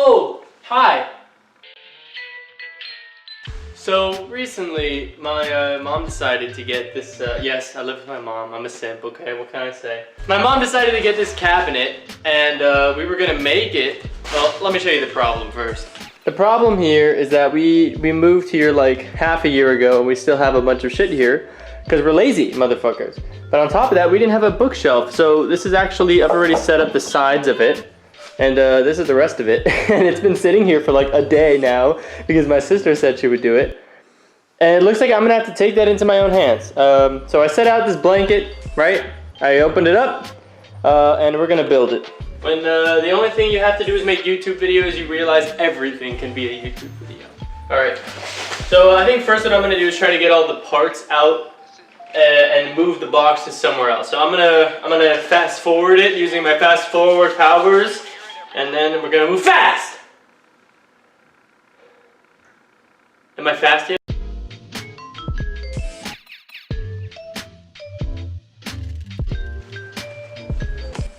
Oh, hi. So recently, my mom decided to get this, yes, I live with my mom, I'm a simp, okay, what can I say? My mom decided to get this cabinet, and we were gonna make it. Well, let me show you the problem first. The problem here is that we moved here like half a year ago, and we still have a bunch of shit here, because we're lazy, motherfuckers. But on top of that, we didn't have a bookshelf, so this is actually, I've already set up the sides of it. And this is the rest of it. And it's been sitting here for like a day now because my sister said she would do it. And it looks like I'm gonna have to take that into my own hands. So I set out this blanket, right? I opened it up, and we're gonna build it. When the only thing you have to do is make YouTube videos, you realize everything can be a YouTube video. All right, so I think first what I'm gonna do is try to get all the parts out and move the box to somewhere else. So I'm gonna fast forward it using my fast forward powers. And then we're gonna move fast! Am I fast yet?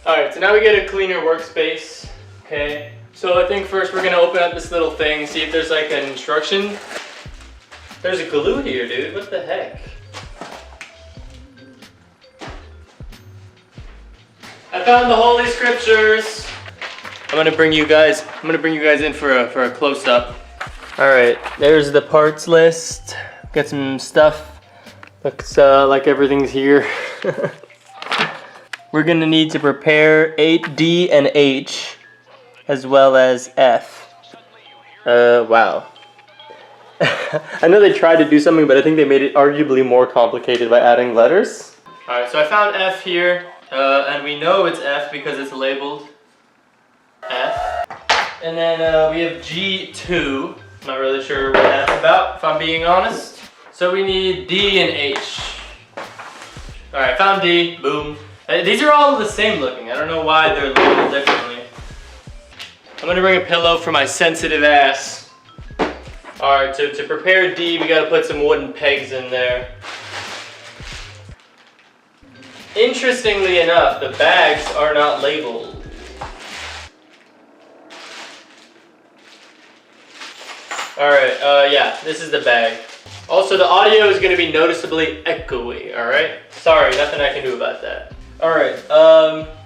Alright, so now we get a cleaner workspace. Okay. So I think first we're gonna open up this little thing, see if there's like an instruction. There's a glue here, dude. What the heck? I found the Holy Scriptures. I'm gonna bring you guys in for a close-up. All right, there's the parts list. Got some stuff. Looks like everything's here. We're gonna need to prepare D and H, as well as F. Wow. I know they tried to do something, but I think they made it arguably more complicated by adding letters. All right, so I found F here, and we know it's F because it's labeled F. And then we have G2. Not really sure what that's about, if I'm being honest. So we need D and H. Alright, found D. Boom. These are all the same looking. I don't know why they're labeled differently. I'm gonna bring a pillow for my sensitive ass. Alright, to prepare D, we gotta put some wooden pegs in there. Interestingly enough, the bags are not labeled. Alright, yeah, this is the bag. Also, the audio is going to be noticeably echoey, alright? Sorry, nothing I can do about that. Alright,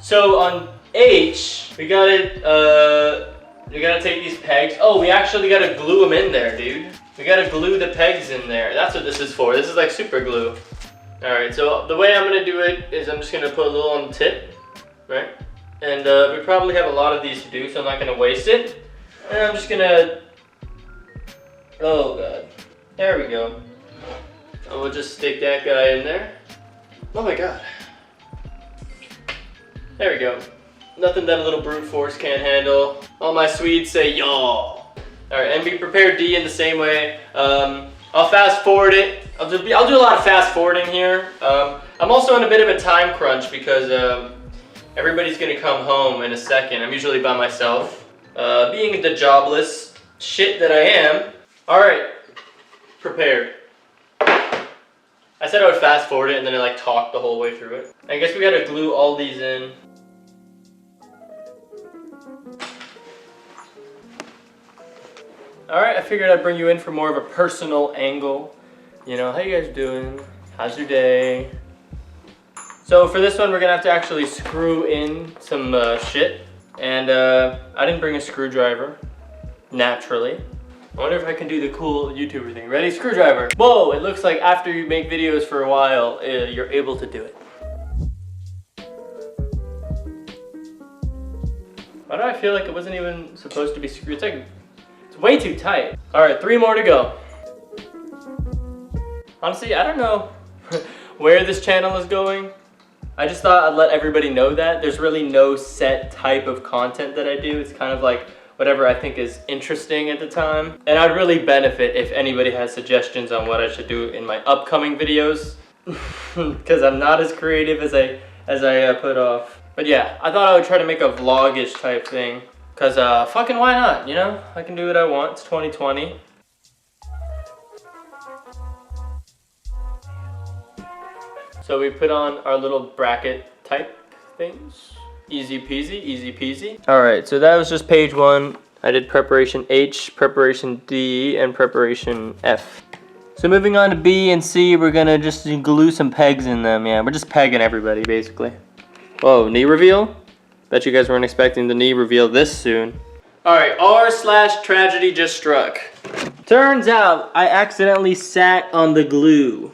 so on H, we gotta take these pegs. Oh, we actually gotta glue them in there, dude. We gotta glue the pegs in there. That's what this is for. This is like super glue. Alright, so the way I'm going to do it is I'm just going to put a little on the tip, right? And we probably have a lot of these to do, so I'm not going to waste it. And I'm just going to... Oh god. There we go. And we'll just stick that guy in there. Oh my god. There we go. Nothing that a little brute force can't handle. All my Swedes say y'all. Alright, and we prepare D in the same way. I'll fast forward it. I'll do a lot of fast forwarding here. I'm also in a bit of a time crunch because everybody's gonna come home in a second. I'm usually by myself. Being the jobless shit that I am. Alright, prepared. I said I would fast forward it and then I like talked the whole way through it. I guess we gotta glue all these in. Alright, I figured I'd bring you in for more of a personal angle. You know, how you guys doing? How's your day? So for this one, we're gonna have to actually screw in some shit. And I didn't bring a screwdriver, naturally. I wonder if I can do the cool YouTuber thing. Ready? Screwdriver. Whoa, it looks like after you make videos for a while, you're able to do it. Why do I feel like it wasn't even supposed to be screwed? It's way too tight. All right, 3 more to go. Honestly, I don't know where this channel is going. I just thought I'd let everybody know that. There's really no set type of content that I do. It's kind of like whatever I think is interesting at the time. And I'd really benefit if anybody has suggestions on what I should do in my upcoming videos. Because I'm not as creative as I put off. But yeah, I thought I would try to make a vlogish type thing. Because fucking why not, you know? I can do what I want, it's 2020. So we put on our little bracket type things. Easy peasy, easy peasy. All right, so that was just page 1. I did preparation H, preparation D, and preparation F. So moving on to B and C, we're gonna just glue some pegs in them. Yeah, we're just pegging everybody, basically. Whoa, knee reveal? Bet you guys weren't expecting the knee reveal this soon. All right, R/tragedy just struck. Turns out I accidentally sat on the glue.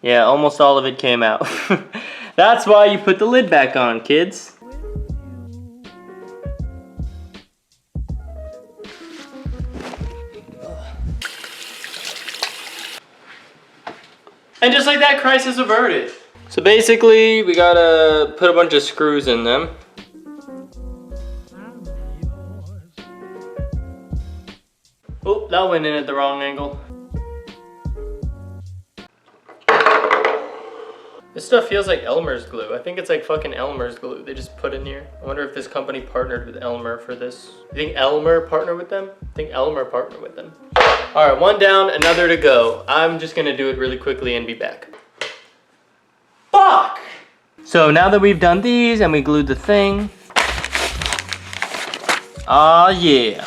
Yeah, almost all of it came out. That's why you put the lid back on, kids. And just like that, crisis averted. So basically, we gotta put a bunch of screws in them. Oh, that went in at the wrong angle. This stuff feels like Elmer's glue. I think it's like fucking Elmer's glue they just put in here. I wonder if this company partnered with Elmer for this. You think Elmer partnered with them? I think Elmer partnered with them. All right, one down, another to go. I'm just gonna do it really quickly and be back. Fuck! So now that we've done these and we glued the thing. Ah, yeah.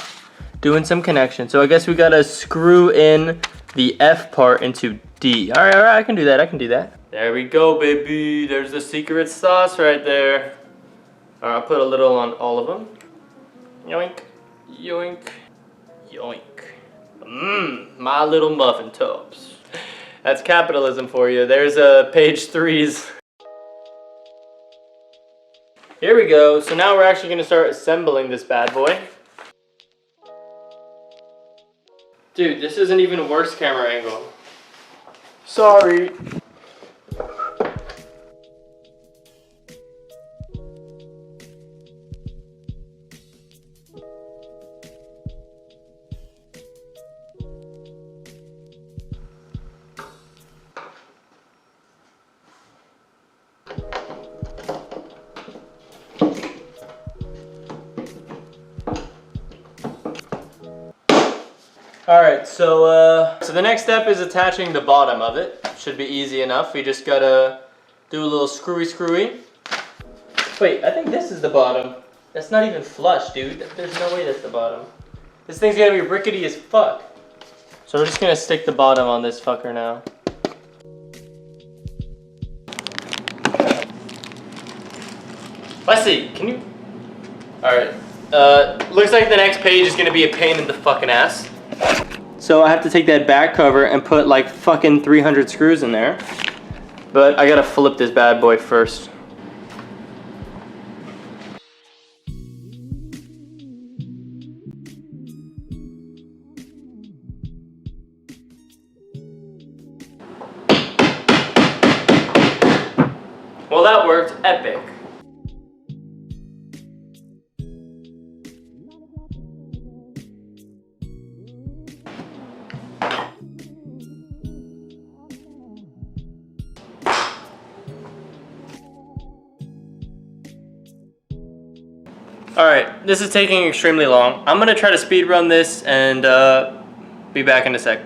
Doing some connection. So I guess we gotta screw in the F part into D. All right, I can do that. There we go, baby. There's the secret sauce right there. All right, I'll put a little on all of them. Yoink, yoink, yoink. Mmm, my little muffin tops. That's capitalism for you. There's page 3's. Here we go. So now we're actually gonna start assembling this bad boy. Dude, this isn't even a worse camera angle. Sorry. Alright, so the next step is attaching the bottom of it. Should be easy enough. We just gotta do a little screwy. Wait, I think this is the bottom. That's not even flush, dude. There's no way that's the bottom. This thing's gonna be rickety as fuck. So we're just gonna stick the bottom on this fucker now. Let's see, can you? Alright, looks like the next page is gonna be a pain in the fucking ass. So I have to take that back cover and put like fucking 300 screws in there. But I gotta flip this bad boy first. Well, that worked epic. Alright, this is taking extremely long. I'm gonna try to speed run this and be back in a sec.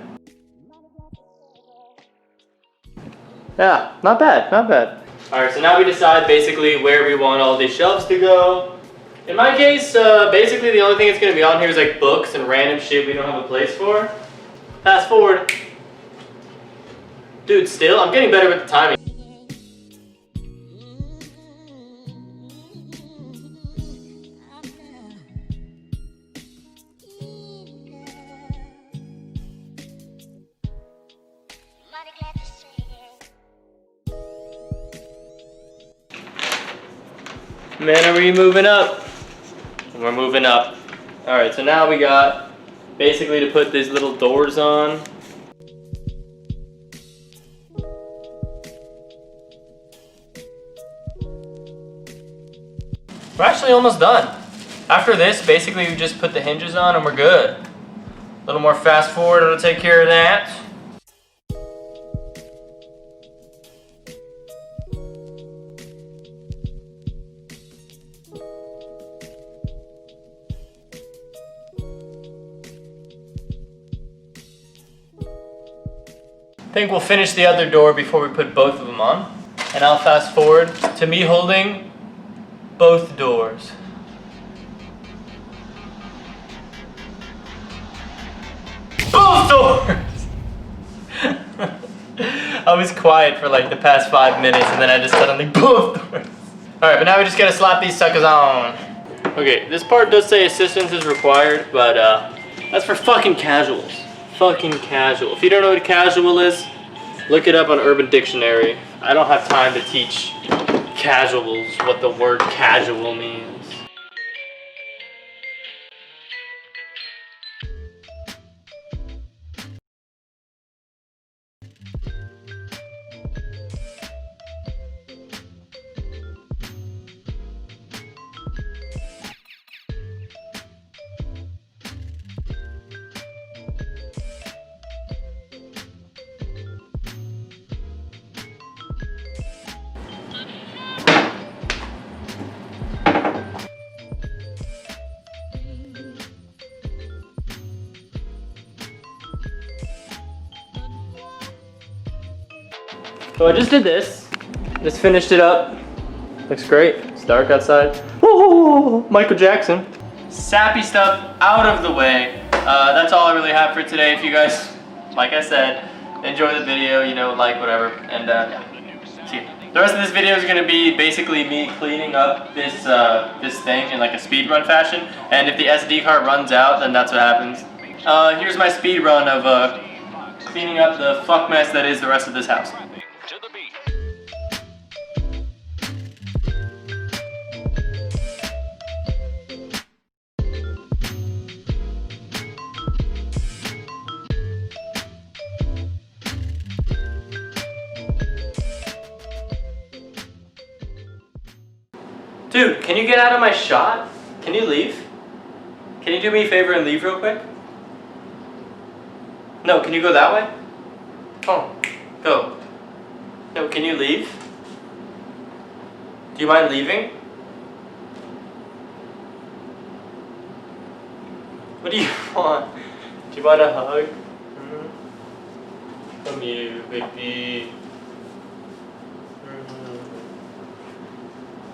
Yeah, not bad, not bad. Alright, so now we decide basically where we want all these shelves to go. In my case, basically the only thing that's gonna be on here is like books and random shit we don't have a place for. Fast forward. Dude, still, I'm getting better with the timing. Man, are we moving up? We're moving up. Alright, so now we got basically to put these little doors on. We're actually almost done. After this, basically we just put the hinges on and we're good. A little more fast forward, it'll take care of that. I think we'll finish the other door before we put both of them on. And I'll fast forward to me holding both doors. I was quiet for like the past 5 minutes and then I just suddenly boom. Alright, but now we just gotta slap these suckers on. Okay, this part does say assistance is required, but that's for fucking casuals. Fucking casual. If you don't know what casual is, look it up on Urban Dictionary. I don't have time to teach casuals what the word casual means. So I just did this. Just finished it up. Looks great. It's dark outside. Whoa, Michael Jackson. Sappy stuff out of the way. That's all I really have for today. If you guys, like I said, enjoy the video, you know, like whatever, and yeah. See you. The rest of this video is gonna be basically me cleaning up this this thing in like a speed run fashion. And if the SD card runs out, then that's what happens. Here's my speed run of cleaning up the fuck mess that is the rest of this house. Dude, can you get out of my shot? Can you leave? Can you do me a favor and leave real quick? No, can you go that way? Oh, go. No, can you leave? Do you mind leaving? What do you want? Do you want a hug? Come here, baby.